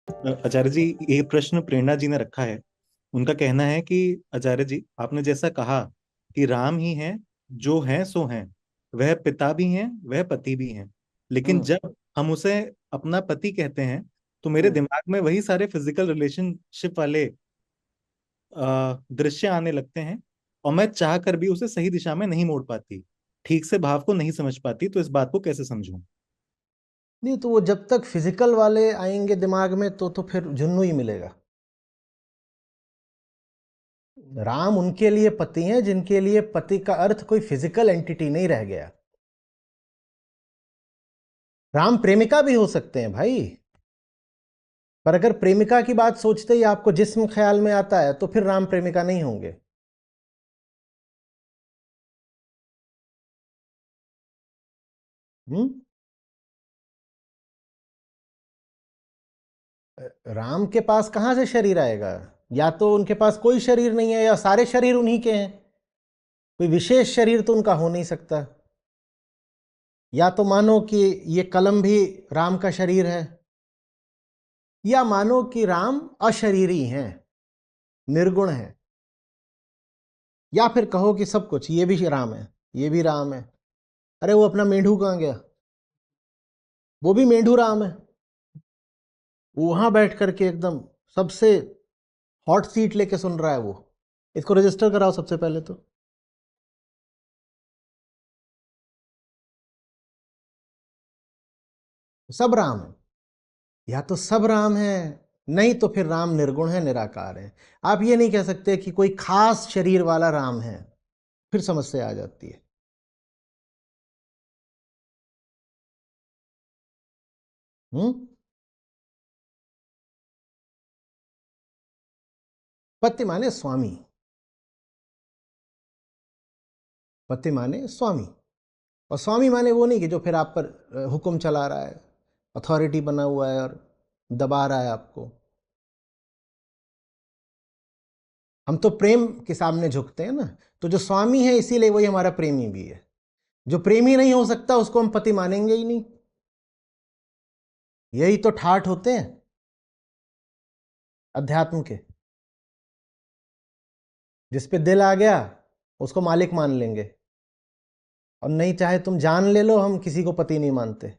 आचार्य जी, ये प्रश्न प्रेरणा जी ने रखा है। उनका कहना है कि आचार्य जी, आपने जैसा कहा कि राम ही हैं, जो हैं सो हैं, वह पिता भी हैं, वह पति भी हैं, लेकिन हम्म। जब हम उसे अपना पति कहते हैं तो मेरे हम्म। दिमाग में वही सारे फिजिकल रिलेशनशिप वाले दृश्य आने लगते हैं, और मैं चाह कर भी उसे सही दिशा में नहीं मोड़ पाती, ठीक से भाव को नहीं समझ पाती। तो इस बात को कैसे समझूं? नहीं तो वो जब तक फिजिकल वाले आएंगे दिमाग में तो फिर जुन्नू ही मिलेगा। राम उनके लिए पति हैं जिनके लिए पति का अर्थ कोई फिजिकल एंटिटी नहीं रह गया। राम प्रेमिका भी हो सकते हैं भाई, पर अगर प्रेमिका की बात सोचते ही आपको जिस्म ख्याल में आता है तो फिर राम प्रेमिका नहीं होंगे। हम्म। राम के पास कहां से शरीर आएगा? या तो उनके पास कोई शरीर नहीं है या सारे शरीर उन्हीं के हैं। कोई विशेष शरीर तो उनका हो नहीं सकता। या तो मानो कि ये कलम भी राम का शरीर है, या मानो कि राम अशरीरी हैं, निर्गुण हैं, या फिर कहो कि सब कुछ ये भी राम है, ये भी राम है। अरे वो अपना मेंढू कहाँ गया? वो भी मेंढू राम है। वो वहां बैठ करके एकदम सबसे हॉट सीट लेके सुन रहा है। वो इसको रजिस्टर कराओ सबसे पहले तो। सब राम है। या तो सब राम है, नहीं तो फिर राम निर्गुण है, निराकार है। आप ये नहीं कह सकते कि कोई खास शरीर वाला राम है, फिर समस्या आ जाती है। हम्म। पति माने स्वामी। पति माने स्वामी। और स्वामी माने वो नहीं कि जो फिर आप पर हुक्म चला रहा है, अथॉरिटी बना हुआ है और दबा रहा है आपको। हम तो प्रेम के सामने झुकते हैं ना। तो जो स्वामी है इसीलिए वही हमारा प्रेमी भी है। जो प्रेमी नहीं हो सकता उसको हम पति मानेंगे ही नहीं। यही तो ठाठ होते हैं अध्यात्म के। जिस पे दिल आ गया उसको मालिक मान लेंगे, और नहीं चाहे तुम जान ले लो, हम किसी को पति नहीं मानते।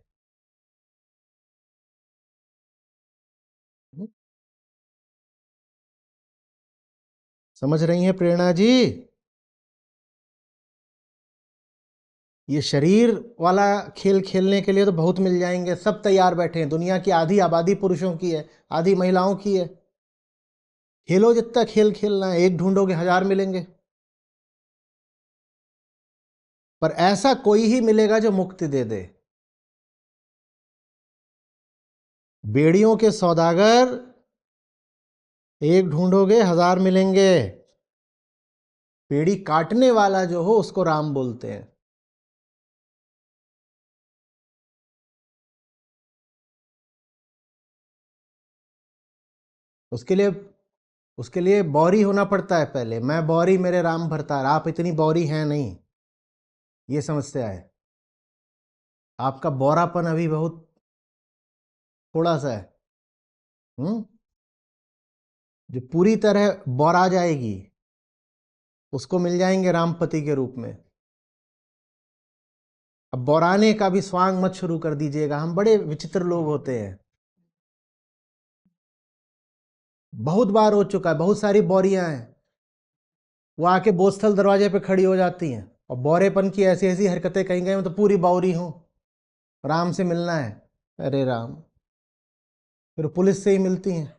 समझ रही हैं प्रेरणा जी? ये शरीर वाला खेल खेलने के लिए तो बहुत मिल जाएंगे, सब तैयार बैठे हैं। दुनिया की आधी आबादी पुरुषों की है, आधी महिलाओं की है। खेलो जितना खेल खेलना है, एक ढूंढोगे हजार मिलेंगे। पर ऐसा कोई ही मिलेगा जो मुक्ति दे दे। बेड़ियों के सौदागर एक ढूंढोगे हजार मिलेंगे। बेड़ी काटने वाला जो हो उसको राम बोलते हैं। उसके लिए उसके लिए बौरी होना पड़ता है पहले। मैं बौरी मेरे राम भरतार। आप इतनी बौरी हैं नहीं, ये समस्या है। आपका बौरापन अभी बहुत थोड़ा सा है। हम्म। जो पूरी तरह बौरा जाएगी उसको मिल जाएंगे रामपति के रूप में। अब बौराने का भी स्वांग मत शुरू कर दीजिएगा, हम बड़े विचित्र लोग होते हैं। बहुत बार हो चुका है, बहुत सारी बौरियां हैं। वो आके बोस्थल दरवाजे पे खड़ी हो जाती हैं और बौरेपन की ऐसी ऐसी हरकतें कहीं गए, मैं तो पूरी बौरी हूं, राम से मिलना है। अरे राम, फिर पुलिस से ही मिलती हैं।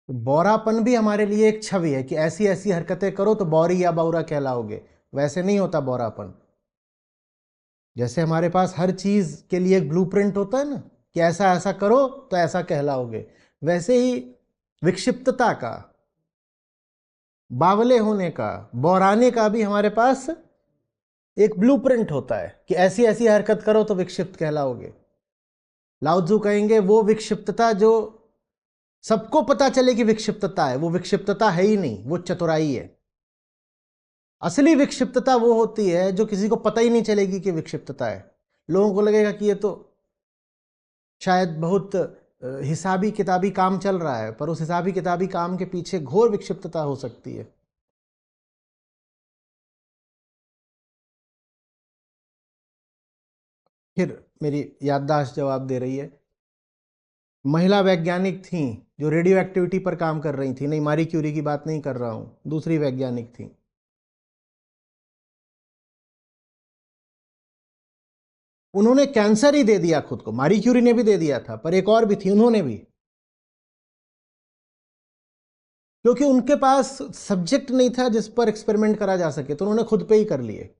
तो बौरापन भी हमारे लिए एक छवि है कि ऐसी ऐसी हरकतें करो तो बौरी या बौरा कहलाओगे। वैसे नहीं होता बौरापन। जैसे हमारे पास हर चीज के लिए एक ब्लूप्रिंट होता है ना, कि ऐसा ऐसा करो तो ऐसा कहलाओगे, वैसे ही विक्षिप्तता का, बावले होने का, बौराने का भी हमारे पास एक ब्लूप्रिंट होता है कि ऐसी ऐसी हरकत करो तो विक्षिप्त कहलाओगे। लाओत्जू कहेंगे वो विक्षिप्तता जो सबको पता चले कि विक्षिप्तता है, वो विक्षिप्तता है ही नहीं, वो चतुराई है। असली विक्षिप्तता वो होती है जो किसी को पता ही नहीं चलेगी कि विक्षिप्तता है, लोगों को लगेगा कि ये तो शायद बहुत हिसाबी किताबी काम चल रहा है, पर उस हिसाबी किताबी काम के पीछे घोर विक्षिप्तता हो सकती है। फिर मेरी याददाश्त जवाब दे रही है, महिला वैज्ञानिक थीं जो रेडियो एक्टिविटी पर काम कर रही थी, नहीं मारी क्यूरी की बात नहीं कर रहा हूं, दूसरी वैज्ञानिक थी। उन्होंने कैंसर ही दे दिया खुद को, मारी क्यूरी ने भी दे दिया था, पर एक और भी थी, उन्होंने भी, क्योंकि उनके पास सब्जेक्ट नहीं था जिस पर एक्सपेरिमेंट करा जा सके, तो उन्होंने खुद पे ही कर लिए।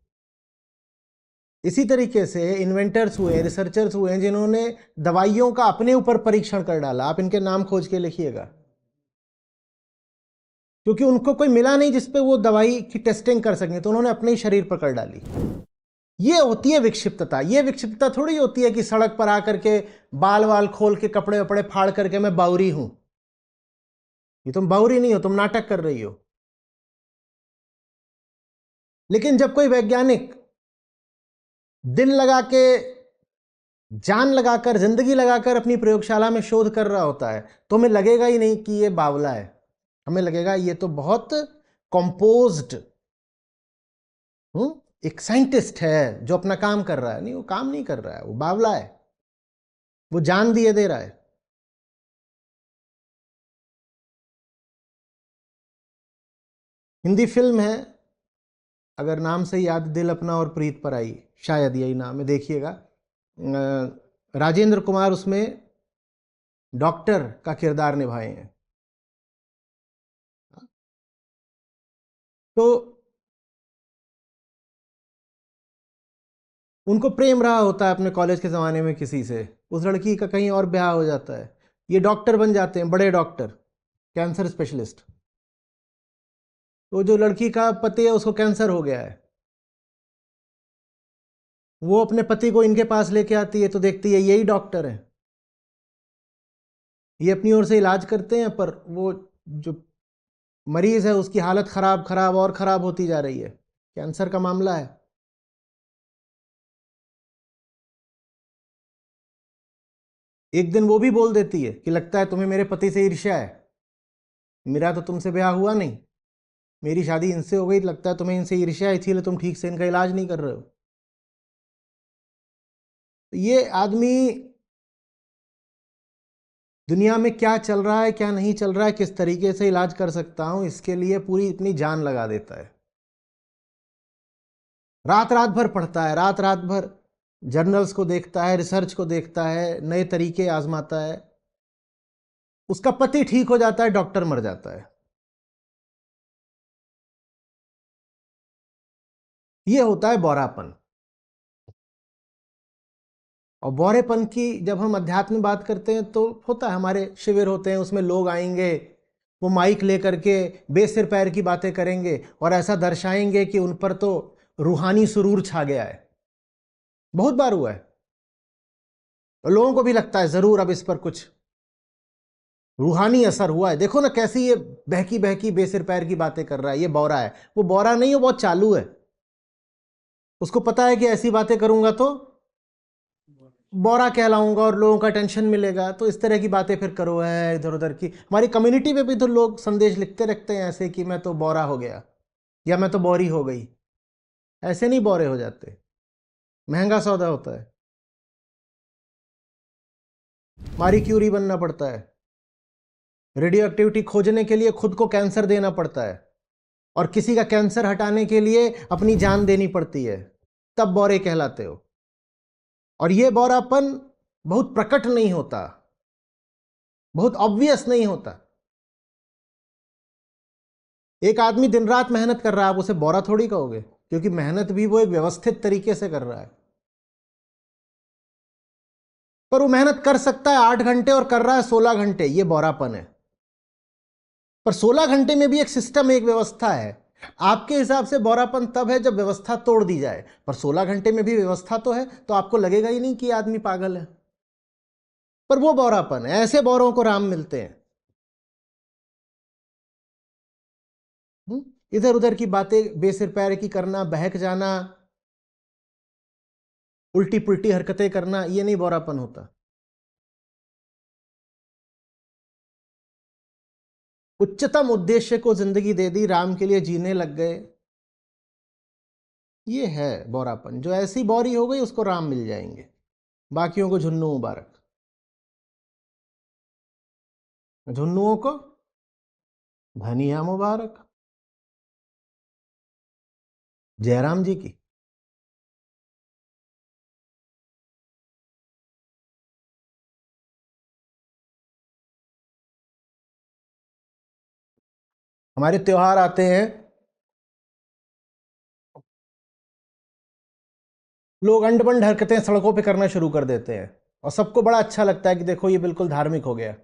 इसी तरीके से इन्वेंटर्स हुए, रिसर्चर्स हुए जिन्होंने दवाइयों का अपने ऊपर परीक्षण कर डाला। आप इनके नाम खोज के लिखिएगा, क्योंकि उनको कोई मिला नहीं जिसपे वो दवाई की टेस्टिंग कर सकें, तो उन्होंने अपने ही शरीर पर कर डाली। ये होती है विक्षिप्तता। ये विक्षिप्तता थोड़ी होती है कि सड़क पर आकर के बाल वाल खोल के कपड़े वपड़े फाड़ करके मैं बावरी हूं। ये तुम बावरी नहीं हो, तुम नाटक कर रही हो। लेकिन जब कोई वैज्ञानिक दिल लगा के, जान लगाकर, जिंदगी लगाकर अपनी प्रयोगशाला में शोध कर रहा होता है, तो हमें लगेगा ही नहीं कि ये बावला है। हमें लगेगा ये तो बहुत कंपोज्ड एक साइंटिस्ट है जो अपना काम कर रहा है। नहीं, वो काम नहीं कर रहा है, वो बावला है, वो जान दिए दे रहा है। हिंदी फिल्म है, अगर नाम से याद, दिल अपना और प्रीत पर आई, शायद यही नाम है, देखिएगा। राजेंद्र कुमार उसमें डॉक्टर का किरदार निभाए हैं। तो उनको प्रेम रहा होता है अपने कॉलेज के ज़माने में किसी से, उस लड़की का कहीं और ब्याह हो जाता है, ये डॉक्टर बन जाते हैं, बड़े डॉक्टर, कैंसर स्पेशलिस्ट। तो जो लड़की का पति है उसको कैंसर हो गया है, वो अपने पति को इनके पास लेके आती है, तो देखती है यही डॉक्टर है, ये अपनी ओर से इलाज करते हैं, पर वो जो मरीज है उसकी हालत खराब खराब और खराब होती जा रही है, कैंसर का मामला है। एक दिन वो भी बोल देती है कि लगता है तुम्हें मेरे पति से ईर्ष्या है, मेरा तो तुमसे ब्याह हुआ नहीं, मेरी शादी इनसे हो गई, लगता है तुम्हें इनसे ईर्ष्या है, इसीलिए तुम ठीक से इनका इलाज नहीं कर रहे हो। तो ये आदमी दुनिया में क्या चल रहा है, क्या नहीं चल रहा है, किस तरीके से इलाज कर सकता हूं, इसके लिए पूरी इतनी जान लगा देता है। रात रात भर पढ़ता है, रात रात भर जर्नल्स को देखता है, रिसर्च को देखता है, नए तरीके आजमाता है। उसका पति ठीक हो जाता है, डॉक्टर मर जाता है। यह होता है बौरापन। और बौरेपन की जब हम अध्यात्म में बात करते हैं तो होता है, हमारे शिविर होते हैं, उसमें लोग आएंगे, वो माइक लेकर के बेसिर पैर की बातें करेंगे और ऐसा दर्शाएंगे कि उन पर तो रूहानी सुरूर छा गया है। बहुत बार हुआ है, और लोगों को भी लगता है जरूर अब इस पर कुछ रूहानी असर हुआ है, देखो ना कैसी ये बहकी बहकी बेसिर पैर की बातें कर रहा है, ये बौरा है। वो बौरा नहीं है, वो बहुत चालू है। उसको पता है कि ऐसी बातें करूंगा तो बौरा कहलाऊंगा और लोगों का टेंशन मिलेगा, तो इस तरह की बातें फिर करो है इधर उधर की। हमारी कम्युनिटी में भी तो लोग संदेश लिखते रखते हैं ऐसे कि मैं तो बौरा हो गया या मैं तो बौरी हो गई। ऐसे नहीं बौरे हो जाते, महंगा सौदा होता है, मारी क्यूरी बनना पड़ता है, रेडियो एक्टिविटी खोजने के लिए खुद को कैंसर देना पड़ता है, और किसी का कैंसर हटाने के लिए अपनी जान देनी पड़ती है, तब बौरे कहलाते हो। और यह बौरापन बहुत प्रकट नहीं होता, बहुत ऑब्वियस नहीं होता। एक आदमी दिन रात मेहनत कर रहा है, आप उसे बौरा थोड़ी कहोगे, क्योंकि मेहनत भी वो एक व्यवस्थित तरीके से कर रहा है। पर वो मेहनत कर सकता है 8 घंटे और कर रहा है 16 घंटे, ये बौरापन है। पर 16 घंटे में भी एक सिस्टम, एक व्यवस्था है। आपके हिसाब से बौरापन तब है जब व्यवस्था तोड़ दी जाए, पर 16 घंटे में भी व्यवस्था तो है, तो आपको लगेगा ही नहीं कि आदमी पागल है। पर वो बौरापन है, ऐसे बौरों को राम मिलते हैं। इधर उधर की बातें बेसिर पैर की करना, बहक जाना, उल्टी पुल्टी हरकतें करना, ये नहीं बौरापन होता। उच्चतम उद्देश्य को जिंदगी दे दी, राम के लिए जीने लग गए, ये है बौरापन। जो ऐसी बौरी हो गई उसको राम मिल जाएंगे, बाकियों को झुन्नू मुबारक। झुन्नुओं को धनिया मुबारक। जयराम जी की हमारे त्योहार आते हैं, लोग अंड-बंड हरकतें सड़कों पे करना शुरू कर देते हैं और सबको बड़ा अच्छा लगता है कि देखो ये बिल्कुल धार्मिक हो गया।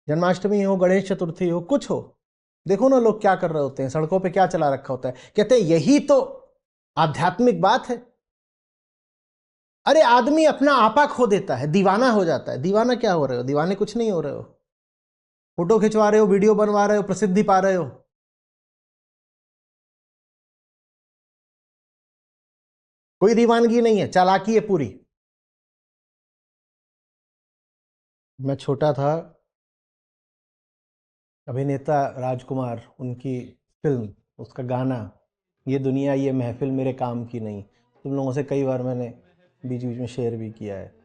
जन्माष्टमी हो, गणेश चतुर्थी हो, कुछ हो, देखो ना लोग क्या कर रहे होते हैं, सड़कों पे क्या चला रखा होता है। कहते हैं यही तो आध्यात्मिक बात है। अरे आदमी अपना आपा खो देता है, दीवाना हो जाता है। दीवाना क्या हो रहे हो? दीवाने कुछ नहीं हो रहे हो। फोटो खिंचवा रहे हो, वीडियो बनवा रहे हो, प्रसिद्धि पा रहे हो। कोई दीवानगी नहीं है, चालाकी है पूरी। मैं छोटा था, अभिनेता राजकुमार, उनकी फिल्म, उसका गाना, ये दुनिया ये महफिल मेरे काम की नहीं, तुम लोगों से कई बार मैंने बीच बीच में शेयर भी किया है।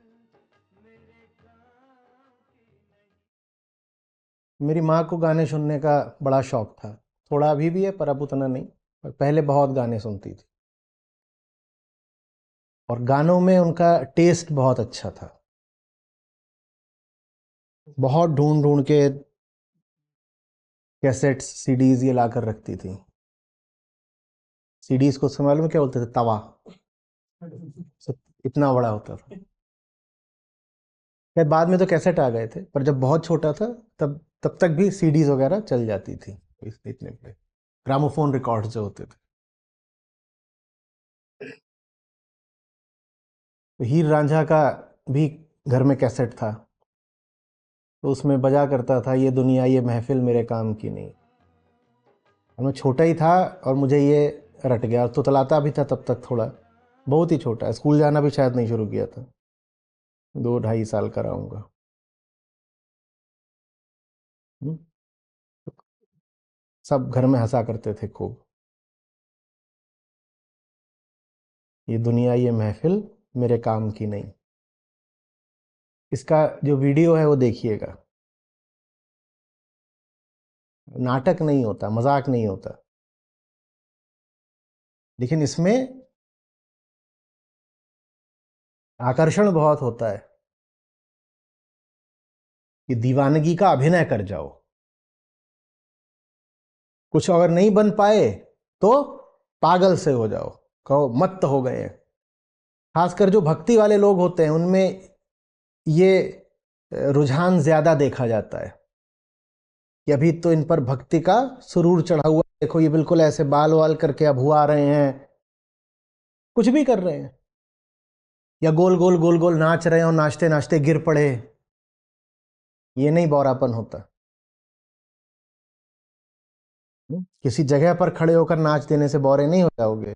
मेरी माँ को गाने सुनने का बड़ा शौक था, थोड़ा अभी भी है पर अब उतना नहीं, पर पहले बहुत गाने सुनती थी और गानों में उनका टेस्ट बहुत अच्छा था। बहुत ढूंढ ढूंढ के कैसेट्स, सीडीज ये ला कर रखती थी। सीडीज को मालूम है क्या बोलते थे? तवा। इतना बड़ा होता था। खैर बाद में तो कैसेट आ गए थे, पर जब बहुत छोटा था तब तक भी सीडीज वगैरह चल जाती थी। इतने बड़े ग्रामोफोन रिकॉर्ड्स जो होते थे। तो हीर रांझा का भी घर में कैसेट था, तो उसमें बजा करता था ये दुनिया ये महफिल मेरे काम की नहीं। और मैं छोटा ही था और मुझे ये रट गया। तो तलाता भी था तब तक, थोड़ा बहुत ही छोटा, स्कूल जाना भी शायद नहीं शुरू किया था, 2 ढाई साल का रहूँगा। सब घर में हंसा करते थे खूब। ये दुनिया ये महफिल मेरे काम की नहीं। इसका जो वीडियो है वो देखिएगा, नाटक नहीं होता, मजाक नहीं होता, लेकिन इसमें आकर्षण बहुत होता है कि दीवानगी का अभिनय कर जाओ। कुछ अगर नहीं बन पाए तो पागल से हो जाओ, कहो मत्त हो गए हैं। खासकर जो भक्ति वाले लोग होते हैं उनमें ये रुझान ज्यादा देखा जाता है कि अभी तो इन पर भक्ति का सुरूर चढ़ा हुआ, देखो ये बिल्कुल ऐसे बाल वाल करके अब हुआ रहे हैं, कुछ भी कर रहे हैं, या गोल गोल गोल गोल नाच रहे हैं और नाचते नाचते गिर पड़े। ये नहीं बौरापन होता। किसी जगह पर खड़े होकर नाच देने से बौरे नहीं हो जाओगे।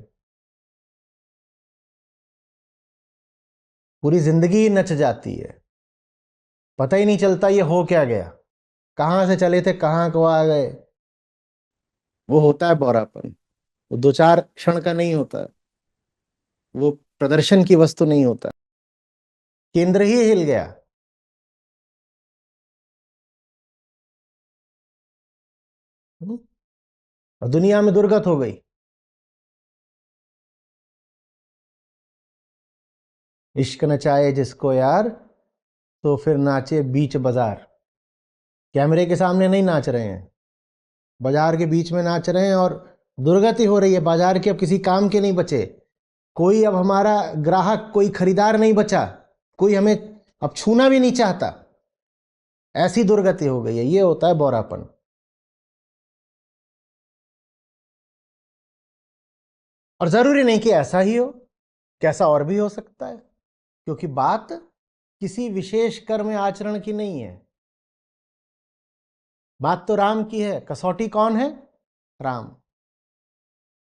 पूरी जिंदगी नच जाती है, पता ही नहीं चलता ये हो क्या गया, कहां से चले थे कहां को आ गए। वो होता है बौरापन। वो 2 4 क्षण का नहीं होता, वो प्रदर्शन की वस्तु नहीं होता। केंद्र ही हिल गया। और दुनिया में दुर्गत हो गई। इश्क नचाए जिसको यार, तो फिर नाचे बीच बाजार। कैमरे के सामने नहीं नाच रहे हैं, बाजार के बीच में नाच रहे हैं और दुर्गति हो रही है। बाजार के अब किसी काम के नहीं बचे, कोई अब हमारा ग्राहक, कोई खरीदार नहीं बचा, कोई हमें अब छूना भी नहीं चाहता। ऐसी दुर्गति हो गई है। ये होता है बौरापन। और जरूरी नहीं कि ऐसा ही हो, कैसा और भी हो सकता है, क्योंकि बात किसी विशेष कर्म आचरण की नहीं है, बात तो राम की है। कसौटी कौन है? राम।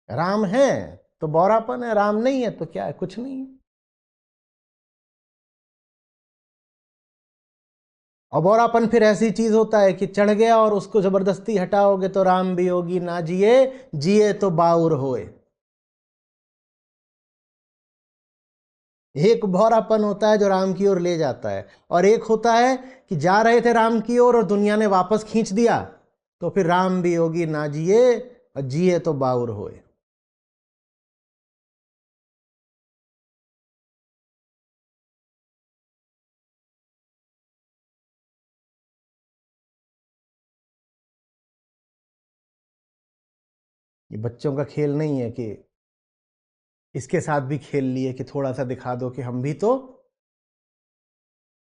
राम है तो बौरापन है, राम नहीं है तो क्या है, कुछ नहीं है। और बौरापन फिर ऐसी चीज होता है कि चढ़ गया और उसको जबरदस्ती हटाओगे तो राम भी होगी ना जिए, जिए तो बाउर होए। एक भौरापन होता है जो राम की ओर ले जाता है, और एक होता है कि जा रहे थे राम की ओर और दुनिया ने वापस खींच दिया, तो फिर राम भी होगी ना जिए और जिए तो बाउर होए। ये बच्चों का खेल नहीं है कि इसके साथ भी खेल लिए कि थोड़ा सा दिखा दो कि हम भी तो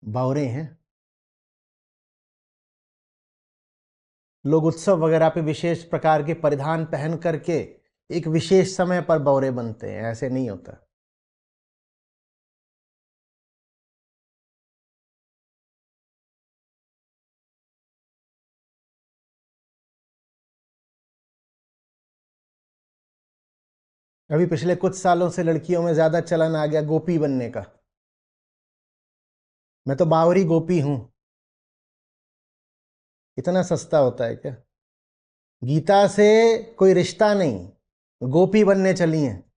बावरे हैं। लोग उत्सव वगैरह पे विशेष प्रकार के परिधान पहन करके एक विशेष समय पर बौरे बनते हैं, ऐसे नहीं होता। अभी पिछले कुछ सालों से लड़कियों में ज्यादा चलन आ गया गोपी बनने का। मैं तो बावरी गोपी हूं। इतना सस्ता होता है क्या? गीता से कोई रिश्ता नहीं, गोपी बनने चली हैं,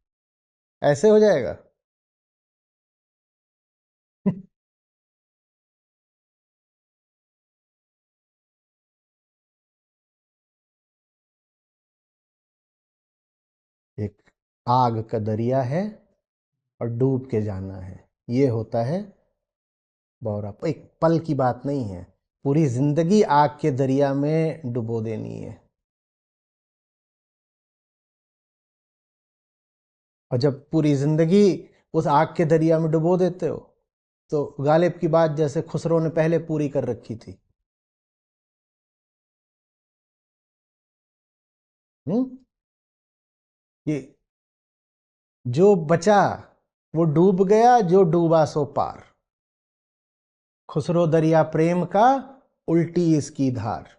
ऐसे हो जाएगा? एक आग का दरिया है और डूब के जाना है, ये होता है बौरा। एक पल की बात नहीं है, पूरी जिंदगी आग के दरिया में डुबो देनी है। और जब पूरी जिंदगी उस आग के दरिया में डुबो देते हो तो गालिब की बात जैसे खुसरो ने पहले पूरी कर रखी थी। ये जो बचा वो डूब गया, जो डूबा सो पार। खुसरो दरिया प्रेम का, उल्टी इसकी धार।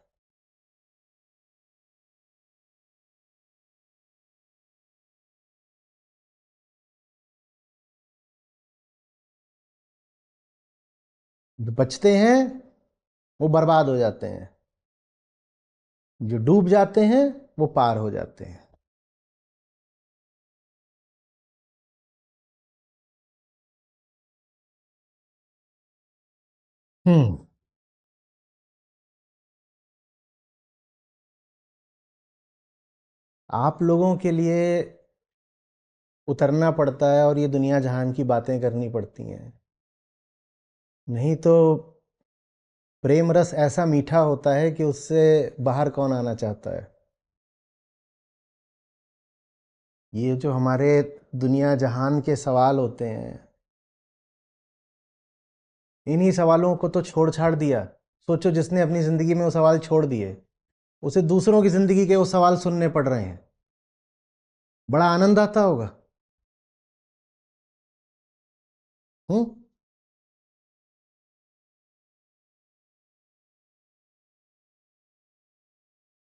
जो बचते हैं वो बर्बाद हो जाते हैं, जो डूब जाते हैं वो पार हो जाते हैं। हम्म। आप लोगों के लिए उतरना पड़ता है और ये दुनिया जहान की बातें करनी पड़ती हैं, नहीं तो प्रेम रस ऐसा मीठा होता है कि उससे बाहर कौन आना चाहता है। ये जो हमारे दुनिया जहान के सवाल होते हैं, इन्हीं सवालों को तो छोड़ छाड़ दिया। सोचो जिसने अपनी जिंदगी में वो सवाल छोड़ दिए, उसे दूसरों की जिंदगी के वो सवाल सुनने पड़ रहे हैं, बड़ा आनंद आता होगा। हम्म।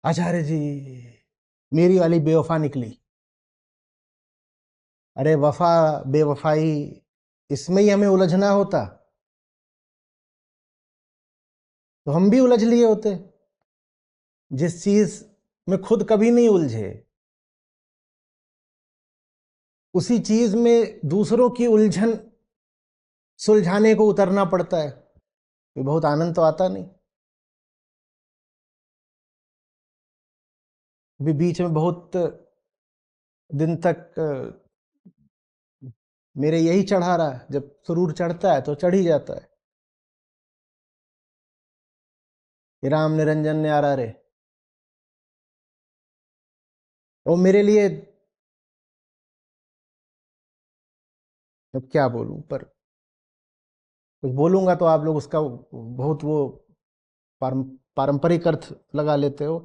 आचार्य जी, मेरी वाली बेवफा निकली। अरे वफा बेवफाई, इसमें ही हमें उलझना होता तो हम भी उलझ लिए होते। जिस चीज में खुद कभी नहीं उलझे, उसी चीज में दूसरों की उलझन सुलझाने को उतरना पड़ता है, ये बहुत आनंद तो आता नहीं। अभी बीच में बहुत दिन तक मेरे यही चढ़ा रहा, जब सुरूर चढ़ता है तो चढ़ ही जाता है। ये राम निरंजन ने आ रहा रे, वो मेरे लिए, अब क्या बोलूं, पर कुछ बोलूंगा तो आप लोग उसका बहुत वो पारंपरिक अर्थ लगा लेते हो।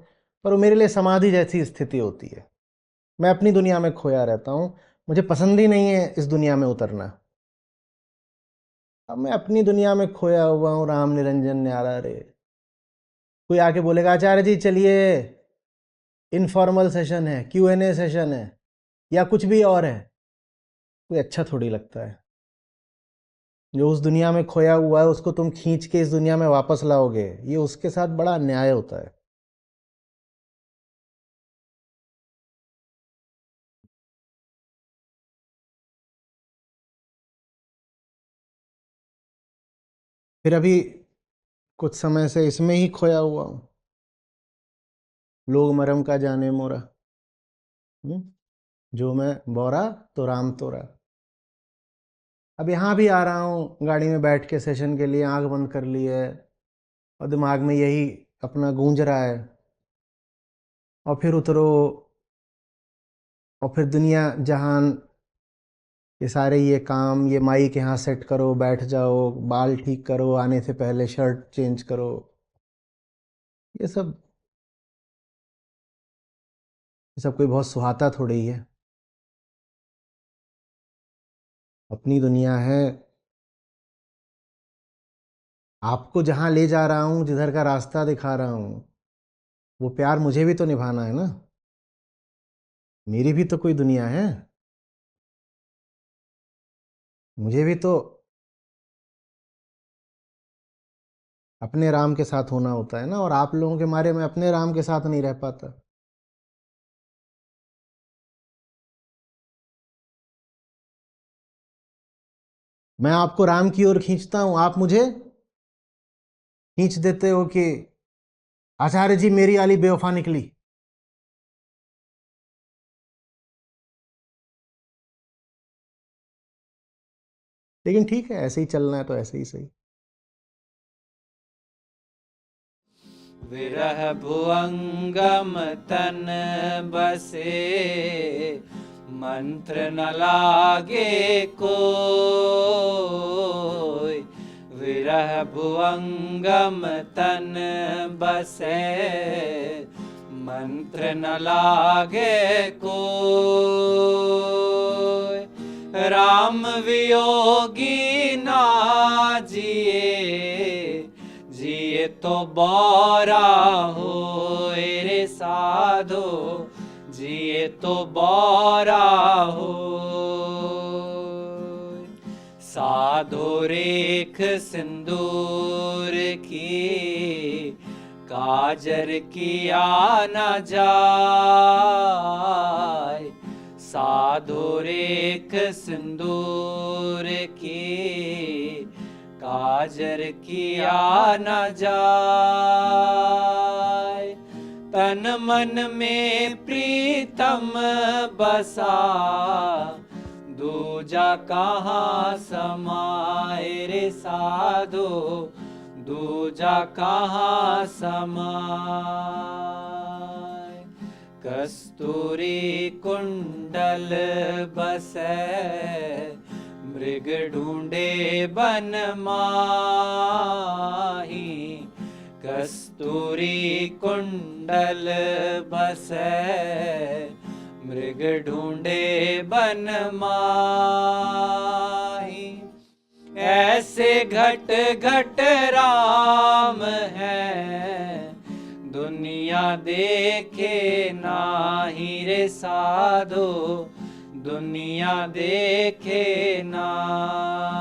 पर वो मेरे लिए समाधि जैसी स्थिति होती है। मैं अपनी दुनिया में खोया रहता हूं, मुझे पसंद ही नहीं है इस दुनिया में उतरना। अब मैं अपनी दुनिया में खोया हुआ हूँ, राम निरंजन ने आ रहा रे। कोई आके बोलेगा आचार्य जी चलिए, इनफॉर्मल सेशन है, Q&A सेशन है, या कुछ भी और है, कोई अच्छा थोड़ी लगता है। जो उस दुनिया में खोया हुआ है उसको तुम खींच के इस दुनिया में वापस लाओगे, ये उसके साथ बड़ा अन्याय होता है। फिर अभी कुछ समय से इसमें ही खोया हुआ हूं, लोग मरम का जाने मोरा। हम्म? जो मैं बोरा तो राम तोरा। अब यहाँ भी आ रहा हूँ गाड़ी में बैठ के सेशन के लिए, आंख बंद कर ली है और दिमाग में यही अपना गूंज रहा है। और फिर उतरो और फिर दुनिया जहान ये सारे ये काम, ये माइक यहाँ सेट करो, बैठ जाओ, बाल ठीक करो, आने से पहले शर्ट चेंज करो, ये सब कोई बहुत सुहाता थोड़ी ही है। अपनी दुनिया है। आपको जहाँ ले जा रहा हूँ, जिधर का रास्ता दिखा रहा हूँ, वो प्यार मुझे भी तो निभाना है ना। मेरी भी तो कोई दुनिया है, मुझे भी तो अपने राम के साथ होना होता है ना। और आप लोगों के मारे मैं अपने राम के साथ नहीं रह पाता। मैं आपको राम की ओर खींचता हूं, आप मुझे खींच देते हो कि आचार्य जी मेरी वाली बेवफा निकली। लेकिन ठीक है, ऐसे ही चलना है तो ऐसे ही सही। विरह भुअंगम तन बसे, मंत्र न लागे कोई। विरह भुअंगम तन बसे, मंत्र न लागे कोई। राम वियोगी ना जिए, जिए तो बोरा हो रे साधो, जिए तो बोरा हो। साधो रेख सिंदूर की, काजर किया न जाए। साधो रेख सिंदूर की, काजर किया न जाए। तन मन में प्रीतम बसा, दूजा कहाँ समाए रे साधो, दूजा कहाँ समाए। कस्तूरी कुंडल बसे, मृग ढूंढे बन माही। कस्तूरी कुंडल बसे, मृग ढूंढे बन माही। ऐसे घट घट राम है, दुनिया देखे नाही रे साधो, दुनिया देखे नाही।